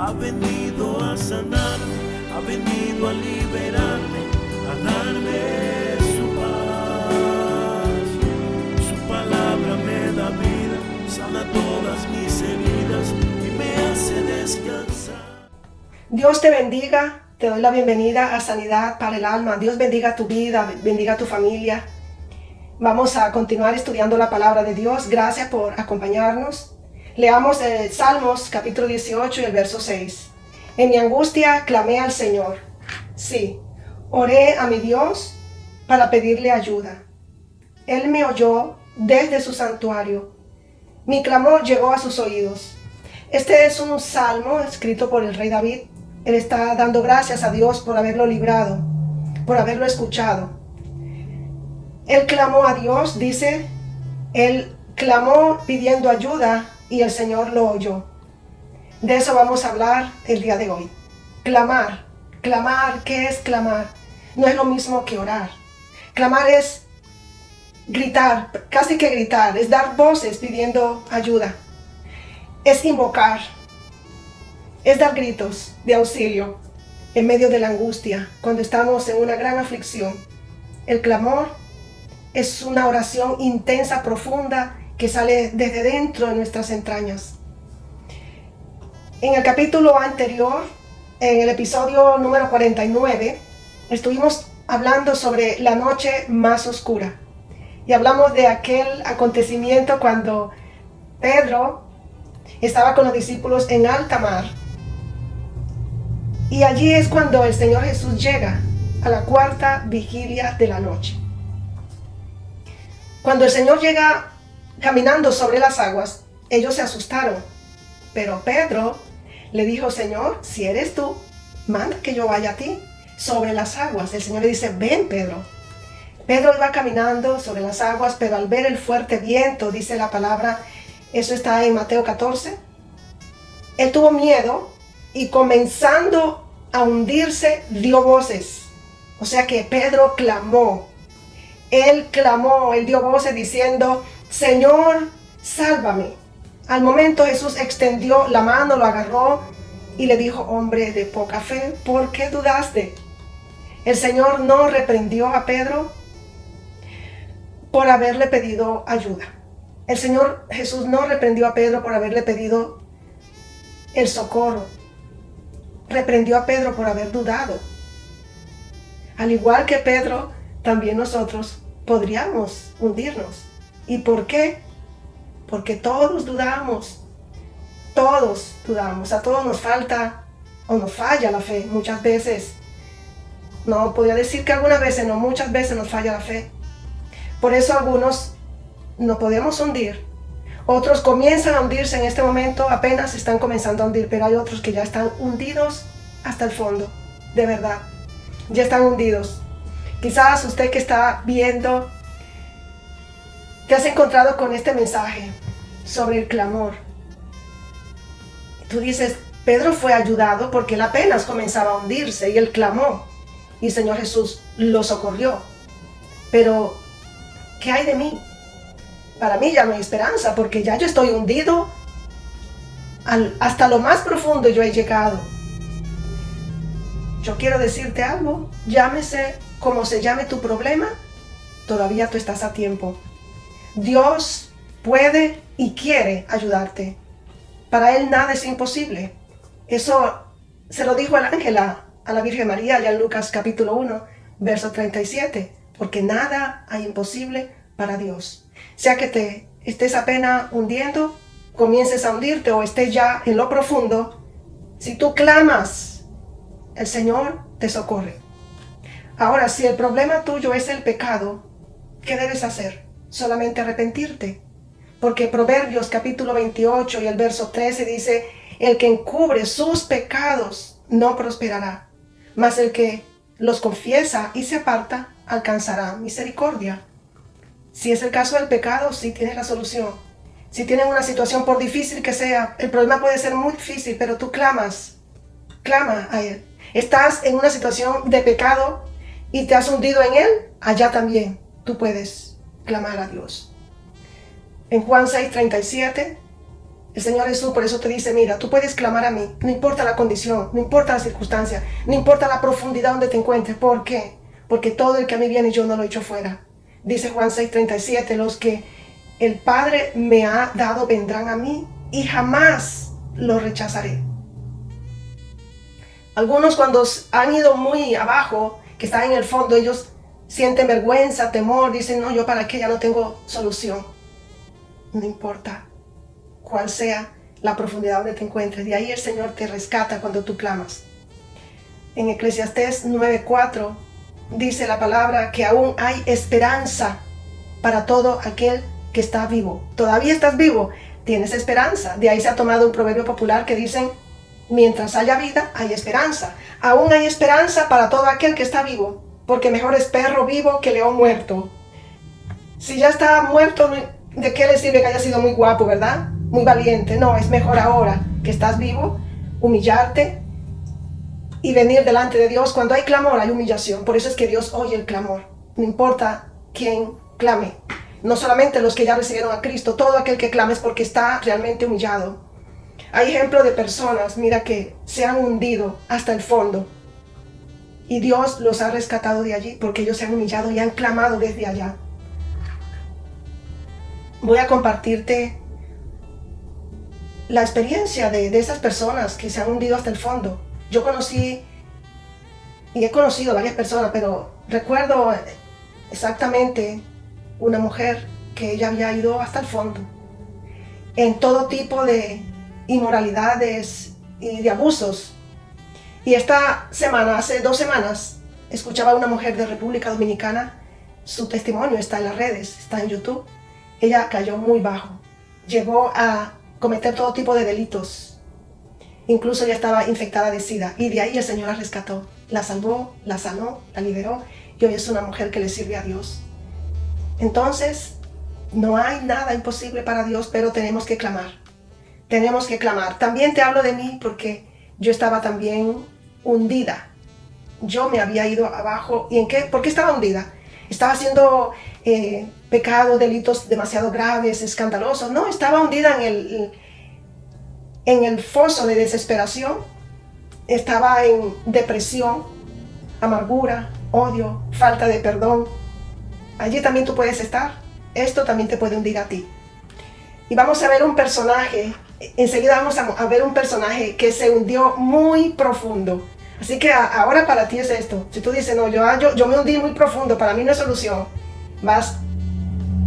ha venido a sanarme, ha venido a liberarme, a darme su paz. Su palabra me da vida, sana todas mis heridas y me hace descansar. Dios te bendiga, te doy la bienvenida a Sanidad para el Alma. Dios bendiga tu vida, bendiga tu familia. Vamos a continuar estudiando la palabra de Dios. Gracias por acompañarnos. Leamos Salmos capítulo 18 y el verso 6. En mi angustia clamé al Señor. Sí, oré a mi Dios para pedirle ayuda. Él me oyó desde su santuario. Mi clamor llegó a sus oídos. Este es un salmo escrito por el rey David. Él está dando gracias a Dios por haberlo librado, por haberlo escuchado. Él clamó a Dios, dice, él clamó pidiendo ayuda y el Señor lo oyó. De eso vamos a hablar el día de hoy. Clamar. Clamar, ¿qué es clamar? No es lo mismo que orar. Clamar es gritar, casi que gritar, es dar voces pidiendo ayuda. Es invocar, es dar gritos de auxilio en medio de la angustia, cuando estamos en una gran aflicción. El clamor es una oración intensa, profunda, que sale desde dentro de nuestras entrañas. En el capítulo anterior, en el episodio número 49, estuvimos hablando sobre la noche más oscura. Y hablamos de aquel acontecimiento cuando Pedro estaba con los discípulos en alta mar. Y allí es cuando el Señor Jesús llega a la cuarta vigilia de la noche. Cuando el Señor llega caminando sobre las aguas, ellos se asustaron. Pero Pedro le dijo: Señor, si eres tú, manda que yo vaya a ti sobre las aguas. El Señor le dice: ven, Pedro. Pedro iba caminando sobre las aguas, pero al ver el fuerte viento, dice la palabra, eso está en Mateo 14, él tuvo miedo y comenzando a hundirse, dio voces. O sea que Pedro clamó. Él clamó, él dio voces diciendo: Señor, sálvame. Al momento Jesús extendió la mano, lo agarró y le dijo: hombre de poca fe, ¿por qué dudaste? El Señor no reprendió a Pedro por haberle pedido ayuda. El Señor Jesús no reprendió a Pedro por haberle pedido el socorro. Reprendió a Pedro por haber dudado. Al igual que Pedro, también nosotros podríamos hundirnos. ¿Y por qué? Porque todos dudamos. Todos dudamos. A todos nos falta o nos falla la fe muchas veces. No podría decir que algunas veces, no, muchas veces nos falla la fe. Por eso algunos no podemos hundir. Otros comienzan a hundirse en este momento, apenas están comenzando a hundir, pero hay otros que ya están hundidos hasta el fondo, de verdad. Ya están hundidos. Quizás usted que está viendo, te has encontrado con este mensaje sobre el clamor. Tú dices: Pedro fue ayudado porque él apenas comenzaba a hundirse y él clamó. Y el Señor Jesús lo socorrió. Pero, ¿qué hay de mí? Para mí ya no hay esperanza porque ya yo estoy hundido. Hasta lo más profundo yo he llegado. Yo quiero decirte algo, llámese como se llame tu problema, todavía tú estás a tiempo. Dios puede y quiere ayudarte. Para Él nada es imposible. Eso se lo dijo el ángel a la Virgen María, allá en Lucas capítulo 1, verso 37. Porque nada hay imposible para Dios. Sea que te estés apenas hundiendo, comiences a hundirte o estés ya en lo profundo, si tú clamas, el Señor te socorre. Ahora, si el problema tuyo es el pecado, ¿qué debes hacer? Solamente arrepentirte. Porque Proverbios capítulo 28 y el verso 13 dice: el que encubre sus pecados no prosperará, mas el que los confiesa y se aparta alcanzará misericordia. Si es el caso del pecado, sí tienes la solución. Si tienes una situación, por difícil que sea, el problema puede ser muy difícil, pero tú clamas, clama a Él. Estás en una situación de pecado y te has hundido en Él, allá también tú puedes clamar a Dios. En Juan 6:37 El Señor Jesús por eso te dice, mira, tú puedes clamar a mí, no importa la condición, no importa la circunstancia, no importa la profundidad donde te encuentres. ¿Por qué? Porque todo el que a mí viene yo no lo echo fuera. Dice Juan 6:37, los que el Padre me ha dado vendrán a mí y jamás los rechazaré. Algunos cuando han ido muy abajo, que están en el fondo, ellos sienten vergüenza, temor, dicen, no, yo para qué, ya no tengo solución. No importa cuál sea la profundidad donde te encuentres, de ahí el Señor te rescata cuando tú clamas. En Eclesiastés 9:4 dice la palabra que aún hay esperanza para todo aquel que está vivo. ¿Todavía estás vivo? Tienes esperanza. De ahí se ha tomado un proverbio popular que dicen, mientras haya vida, hay esperanza. Aún hay esperanza para todo aquel que está vivo, porque mejor es perro vivo que león muerto. Si ya está muerto, ¿de qué le sirve que haya sido muy guapo, verdad? Muy valiente. No, es mejor ahora que estás vivo, humillarte y venir delante de Dios. Cuando hay clamor, hay humillación. Por eso es que Dios oye el clamor. No importa quién clame. No solamente los que ya recibieron a Cristo, todo aquel que clame es porque está realmente humillado. Hay ejemplos de personas, mira, que se han hundido hasta el fondo y Dios los ha rescatado de allí porque ellos se han humillado y han clamado desde allá. Voy a compartirte la experiencia de esas personas que se han hundido hasta el fondo. Yo conocí y he conocido varias personas, pero recuerdo exactamente una mujer que ella había ido hasta el fondo en todo tipo de inmoralidades y de abusos. Y esta semana, hace 2 semanas, escuchaba a una mujer de República Dominicana. Su testimonio está en las redes, está en YouTube. Ella cayó muy bajo, llegó a cometer todo tipo de delitos, incluso ya estaba infectada de SIDA, y de ahí el Señor la rescató, la salvó, la sanó, la liberó, y hoy es una mujer que le sirve a Dios. Entonces, no hay nada imposible para Dios, pero tenemos que clamar. Tenemos que clamar. También te hablo de mí porque yo estaba también hundida. Yo me había ido abajo. ¿Y en qué? ¿Por qué estaba hundida? Estaba haciendo pecados, delitos demasiado graves, escandalosos. No, estaba hundida en el foso de desesperación. Estaba en depresión, amargura, odio, falta de perdón. Allí también tú puedes estar. Esto también te puede hundir a ti. Y vamos a ver un personaje. Enseguida vamos a ver un personaje que se hundió muy profundo. Así que ahora para ti es esto. Si tú dices, no, yo me hundí muy profundo, para mí no es solución. Vas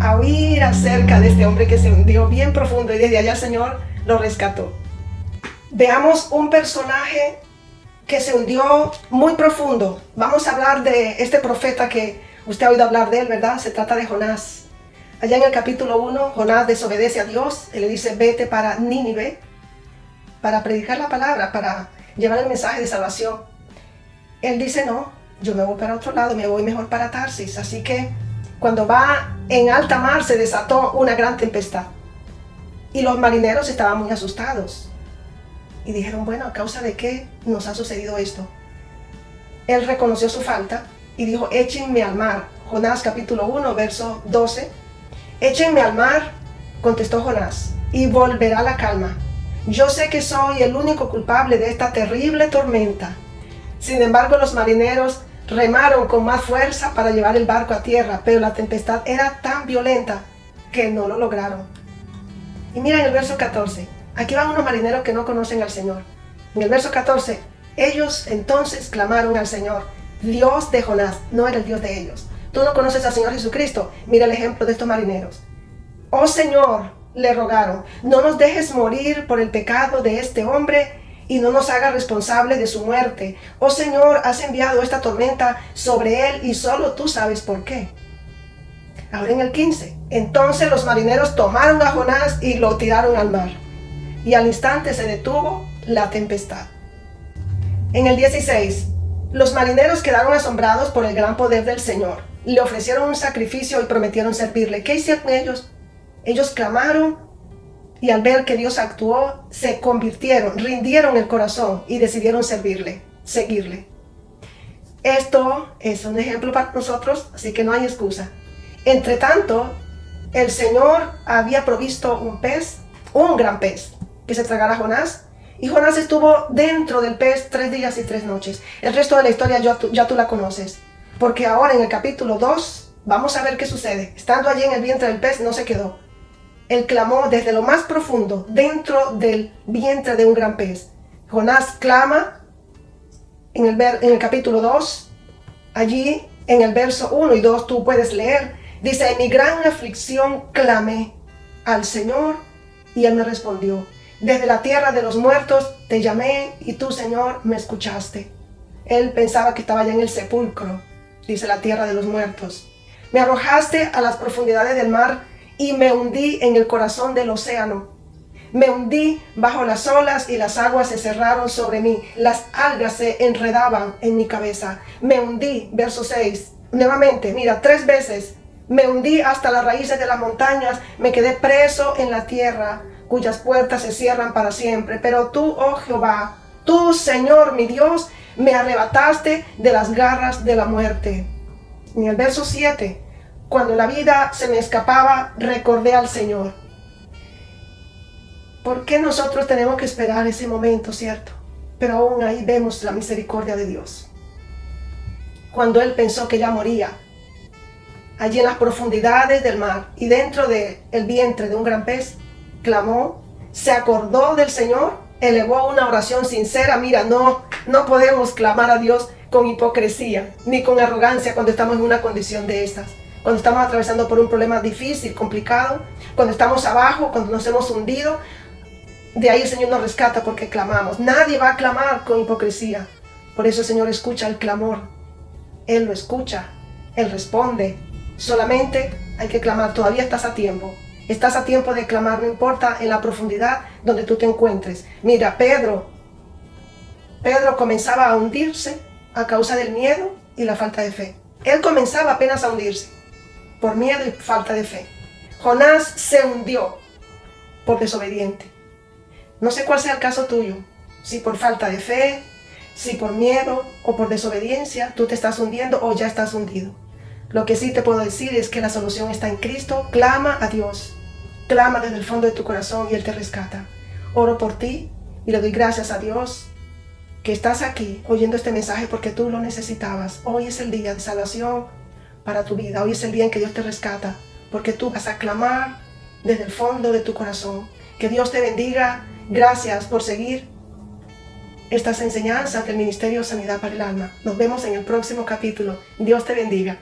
a oír acerca de este hombre que se hundió bien profundo y desde allá el Señor lo rescató. Veamos un personaje que se hundió muy profundo. Vamos a hablar de este profeta que usted ha oído hablar de él, ¿verdad? Se trata de Jonás. Allá en el capítulo 1, Jonás desobedece a Dios. Él le dice, vete para Nínive, para predicar la palabra, para llevar el mensaje de salvación. Él dice, no, yo me voy para otro lado, me voy mejor para Tarsis. Así que cuando va en alta mar se desató una gran tempestad. Y los marineros estaban muy asustados. Y dijeron, bueno, ¿a causa de qué nos ha sucedido esto? Él reconoció su falta y dijo, échenme al mar. Jonás capítulo 1, verso 12. Échenme al mar, contestó Jonás, y volverá la calma. Yo sé que soy el único culpable de esta terrible tormenta. Sin embargo, los marineros remaron con más fuerza para llevar el barco a tierra, pero la tempestad era tan violenta que no lo lograron. Y mira en el verso 14, aquí van unos marineros que no conocen al Señor. En el verso 14, ellos entonces clamaron al Señor, Dios de Jonás, no era el Dios de ellos. Tú no conoces al Señor Jesucristo. Mira el ejemplo de estos marineros. Oh Señor, le rogaron, no nos dejes morir por el pecado de este hombre y no nos hagas responsables de su muerte. Oh Señor, has enviado esta tormenta sobre él y solo tú sabes por qué. Ahora en el 15. Entonces los marineros tomaron a Jonás y lo tiraron al mar. Y al instante se detuvo la tempestad. En el 16. Los marineros quedaron asombrados por el gran poder del Señor. Le ofrecieron un sacrificio y prometieron servirle. ¿Qué hicieron ellos? Ellos clamaron y al ver que Dios actuó, se convirtieron, rindieron el corazón y decidieron servirle, seguirle. Esto es un ejemplo para nosotros, así que no hay excusa. Entre tanto, el Señor había provisto un pez, un gran pez. que se tragara a Jonás. Y Jonás estuvo dentro del pez 3 días y 3 noches. El resto de la historia ya tú la conoces. Porque ahora en el capítulo 2 vamos a ver qué sucede. Estando allí en el vientre del pez no se quedó. Él clamó desde lo más profundo, dentro del vientre de un gran pez. Jonás clama en el capítulo 2. Allí en el verso 1 y 2 tú puedes leer. Dice, en mi gran aflicción clamé al Señor y Él me respondió. Desde la tierra de los muertos te llamé y tú, Señor, me escuchaste. Él pensaba que estaba ya en el sepulcro, dice la tierra de los muertos. Me arrojaste a las profundidades del mar y me hundí en el corazón del océano. Me hundí bajo las olas y las aguas se cerraron sobre mí. Las algas se enredaban en mi cabeza. Me hundí, verso 6. Nuevamente, mira, 3 veces. Me hundí hasta las raíces de las montañas. Me quedé preso en la tierra, cuyas puertas se cierran para siempre. Pero tú, oh Jehová, tú, Señor, mi Dios, me arrebataste de las garras de la muerte. En el verso 7, cuando la vida se me escapaba, recordé al Señor. ¿Por qué nosotros tenemos que esperar ese momento, cierto? Pero aún ahí vemos la misericordia de Dios. Cuando Él pensó que ya moría, allí en las profundidades del mar y dentro del vientre de un gran pez, clamó, se acordó del Señor, elevó una oración sincera. Mira, no podemos clamar a Dios con hipocresía, ni con arrogancia cuando estamos en una condición de estas. Cuando estamos atravesando por un problema difícil, complicado, cuando estamos abajo, cuando nos hemos hundido, de ahí el Señor nos rescata porque clamamos. Nadie va a clamar con hipocresía. Por eso el Señor escucha el clamor. Él lo escucha, Él responde. Solamente hay que clamar, todavía estás a tiempo. Estás a tiempo de clamar, no importa en la profundidad donde tú te encuentres. Mira, Pedro comenzaba a hundirse a causa del miedo y la falta de fe. Él comenzaba apenas a hundirse por miedo y falta de fe. Jonás se hundió por desobediente. No sé cuál sea el caso tuyo, si por falta de fe, si por miedo o por desobediencia tú te estás hundiendo o ya estás hundido. Lo que sí te puedo decir es que la solución está en Cristo. Clama a Dios, clama desde el fondo de tu corazón y Él te rescata. Oro por ti y le doy gracias a Dios que estás aquí oyendo este mensaje porque tú lo necesitabas. Hoy es el día de salvación para tu vida. Hoy es el día en que Dios te rescata porque tú vas a clamar desde el fondo de tu corazón. Que Dios te bendiga. Gracias por seguir estas enseñanzas del Ministerio Sanidad para el Alma. Nos vemos en el próximo capítulo. Dios te bendiga.